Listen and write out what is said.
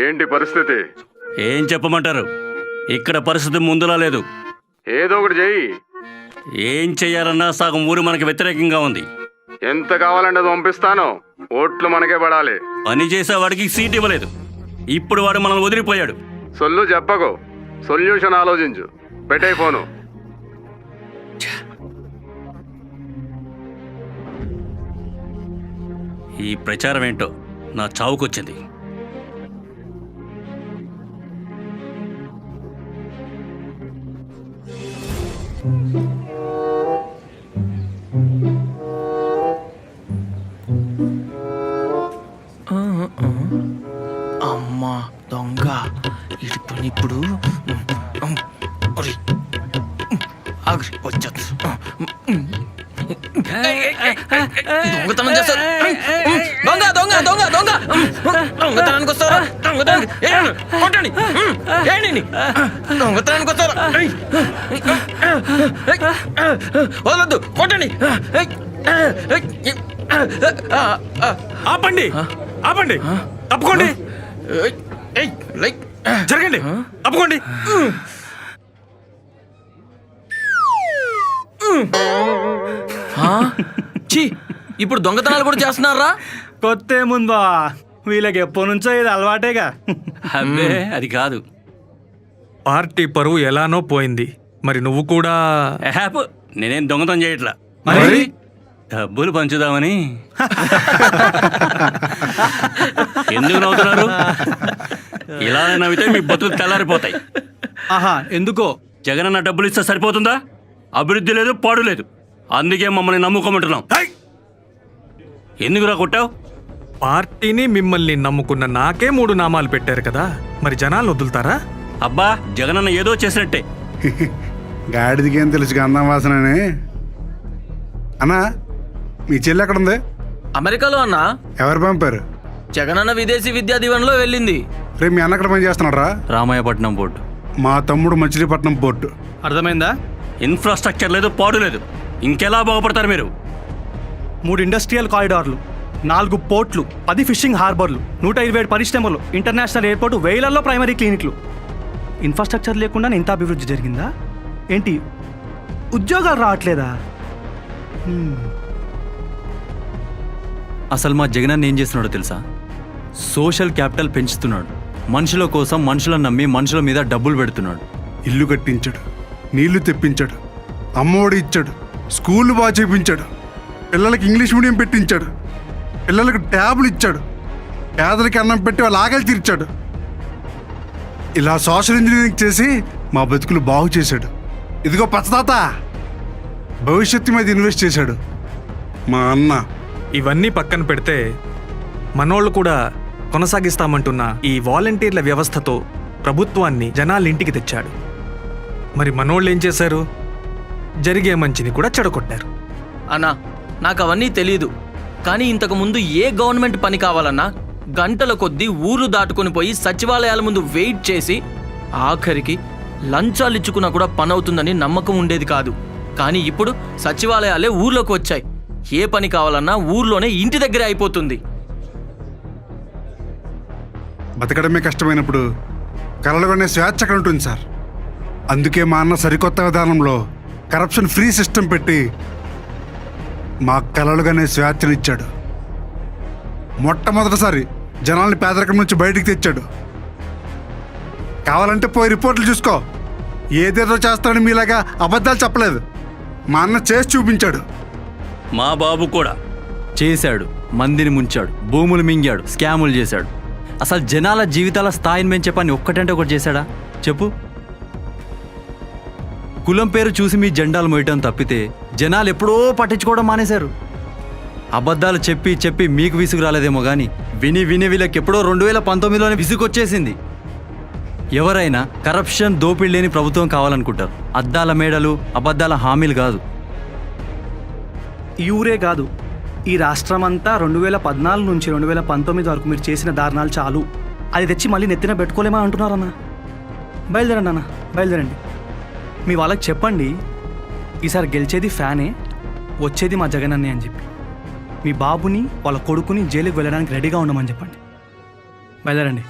ఏంటి పరిస్థితి? ఏం చెప్పమంటారు? ఇక్కడ పరిస్థితి ముందులా లేదు. ఏదో ఒకటి చెయ్యి. ఏం చెయ్యాలన్నా సగం ఊరు మనకి వ్యతిరేకంగా ఉంది. ఎంత కావాలంటే అది పంపిస్తాను. ఓట్లు మనకే పడాలి. పని చేసేవాడికి సీట్ ఇవ్వలేదు. ఇప్పుడు వాడు మనల్ని వదిలిపోయాడు. సొల్లు చెప్పకు, సొల్యూషన్ ఆలోచించు. పెట్టే ఫోను. ఈ ప్రచారం ఏంటో నా చావుకొచ్చింది. అమ్మా దొంగ ఇటు పని ఇప్పుడు వచ్చేది దొంగతనం చేస్తారు. దొంగ దొంగ దొంగ దొంగ దొంగతనానికి వస్తారా? కొట్టండి, దొంగతనానికి వస్తారా? వదలొద్దు, కొట్టండి. ఆపండి, ఆపండి, తప్పుకోండి, జరగండి, తప్పుకోండి. ఇప్పుడు దొంగతనాలు కూడా చేస్తున్నారా? కొత్త ఏముందా, వీళ్ళకి ఎప్పటి నుంచో ఇది అలవాటేగా. అబ్బే అది కాదు. పార్టీ పరువు ఎలానో పోయింది. మరి నువ్వు కూడా హ్యాప్ నేనేం దొంగతనం చేయట్లా, మరి డబ్బులు పంచుదామని. ఎందుకు నవ్వుతున్నారు? ఇలా నవ్వితే మీ బతులు తెల్లారిపోతాయి. ఆహా, ఎందుకో? జగనన్న డబ్బులు ఇస్తే సరిపోతుందా? అభివృద్ధి లేదు, పాడు లేదు. అందుకే మమ్మల్ని నమ్ముకోమంటున్నాం. ఎందుకురా కొట్టావు? పార్టీని మిమ్మల్ని నమ్ముకున్న నాకే 3 నామాలు పెట్టారు కదా, మరి జనాలు వదులుతారా? అబ్బా, జగనన్న ఏదో చేసినట్టే. గాడిదికేం తెలుసు గంధం వాసనని. అన్నా, మీ చెల్లి ఎక్కడుంది? అమెరికాలో అన్నా. ఎవరు పంపారు? జగనన్న విదేశీ విద్యా దీవెనలో వెళ్ళింది. రేపు మీ అన్న ఎక్కడ పని చేస్తున్నాడు రా? రామాయపట్నం పోర్టు. మా తమ్ముడు మచిలీపట్నం పోర్టు. అర్థమైందా? ఇన్ఫ్రాస్ట్రక్చర్ లేదు, పాడు లేదు. ఇంకెలా బాగుపడతారు మీరు? 3 ఇండస్ట్రియల్ కారిడార్లు, 4 పోర్ట్లు, 10 ఫిషింగ్ హార్బర్లు, 127 పరిశ్రమలు, ఇంటర్నేషనల్ ఎయిర్పోర్టు, వేలల్లో ప్రైమరీ క్లినిక్లు. ఇన్ఫ్రాస్ట్రక్చర్ లేకుండా ఇంత అభివృద్ధి జరిగిందా ఏంటి? ఉద్యోగాలు రావట్లేదా? అసలు మా జగనన్న ఏం చేస్తున్నాడో తెలుసా? సోషల్ క్యాపిటల్ పెంచుతున్నాడు. మనుషుల కోసం మనుషులను నమ్మి మనుషుల మీద డబ్బులు పెడుతున్నాడు. ఇల్లు కట్టించాడు, నీళ్లు తెప్పించాడు, అమ్మఒడి ఇచ్చాడు, స్కూళ్ళు బాగా చేయించాడు, పిల్లలకి ఇంగ్లీష్ మీడియం పెట్టించాడు, పిల్లలకు ట్యాబ్లు ఇచ్చాడు, పేదలకి అన్నం పెట్టి వాళ్ళ ఆకలి తీర్చాడు. ఇలా సోషల్ ఇంజనీరింగ్ చేసి మా బతుకులు బాగు చేశాడు. ఇదిగో పచ్చదాత, భవిష్యత్తు మీద ఇన్వెస్ట్ చేశాడు మా అన్న. ఇవన్నీ పక్కన పెడితే మనోళ్ళు కూడా కొనసాగిస్తామంటున్న ఈ వాలంటీర్ల వ్యవస్థతో ప్రభుత్వాన్ని జనాల ఇంటికి తెచ్చాడు. మరి మనోళ్ళు ఏం చేశారు? జరిగే మంచిని కూడా చెడగొట్టారు. అన్నా, నాకు అవన్నీ తెలీదు. కానీ ఇంతకు ముందు ఏ గవర్నమెంట్ పని కావాలన్నా గంటల కొద్దీ ఊర్లు దాటుకొని పోయి సచివాలయాల ముందు వెయిట్ చేసి ఆఖరికి లంచాలు ఇచ్చుకున్నా కూడా పని అవుతుందని నమ్మకం ఉండేది కాదు. కానీ ఇప్పుడు సచివాలయాలే ఊర్లోకి వచ్చాయి. ఏ పని కావాలన్నా ఊర్లోనే ఇంటి దగ్గరే అయిపోతుంది. బతకడమే కష్టమైనప్పుడు కలలుగానే స్వేచ్ఛ అక్కడ ఉంటుంది సార్. అందుకే మా అన్న సరికొత్త విధానంలో కరప్షన్ ఫ్రీ సిస్టమ్ పెట్టి మా కలలుగానే స్వేచ్ఛనిచ్చాడు. మొట్టమొదటిసారి జనాల్ని పేదరికం నుంచి బయటికి తెచ్చాడు. కావాలంటే పోయి రిపోర్ట్లు చూసుకో. ఏదేదో చేస్తాడని మీలాగా అబద్ధాలు చెప్పలేదు. మా అన్న చేసి చూపించాడు. మా బాబు కూడా చేశాడు. మందిని ముంచాడు, భూములు మింగాడు, స్కాములు చేశాడు. అసలు జనాల జీవితాల స్థాయిని పెంచే పని ఒక్కటంటే ఒకటి చేశాడా చెప్పు? కులం పేరు చూసి మీ జెండాలు మోయటం తప్పితే జనాలు ఎప్పుడో పట్టించుకోవడం మానేశారు. అబద్ధాలు చెప్పి చెప్పి మీకు విసుగు రాలేదేమో కానీ విని విని వీళ్ళకి ఎప్పుడో 2019లోనే విసుగొచ్చేసింది. ఎవరైనా కరప్షన్, దోపిడీ లేని ప్రభుత్వం కావాలనుకుంటారు. అద్దాల మేడలు, అబద్ధాల హామీలు కాదు. ఈ ఊరే కాదు, ఈ రాష్ట్రమంతా 2014 నుంచి 2019 వరకు మీరు చేసిన దారుణాలు చాలు. అది తెచ్చి మళ్ళీ నెత్తిన పెట్టుకోలేమా అంటున్నారన్నా. బయలుదేరండి అన్న, బయలుదేరండి. మీ వాళ్ళకి చెప్పండి, ఈసారి గెలిచేది ఫ్యానే, వచ్చేది మా జగనన్నే అని చెప్పి. మీ బాబుని వాళ్ళ కొడుకుని జైలుకి వెళ్ళడానికి రెడీగా ఉండమని చెప్పండి. బయలుదేరండి.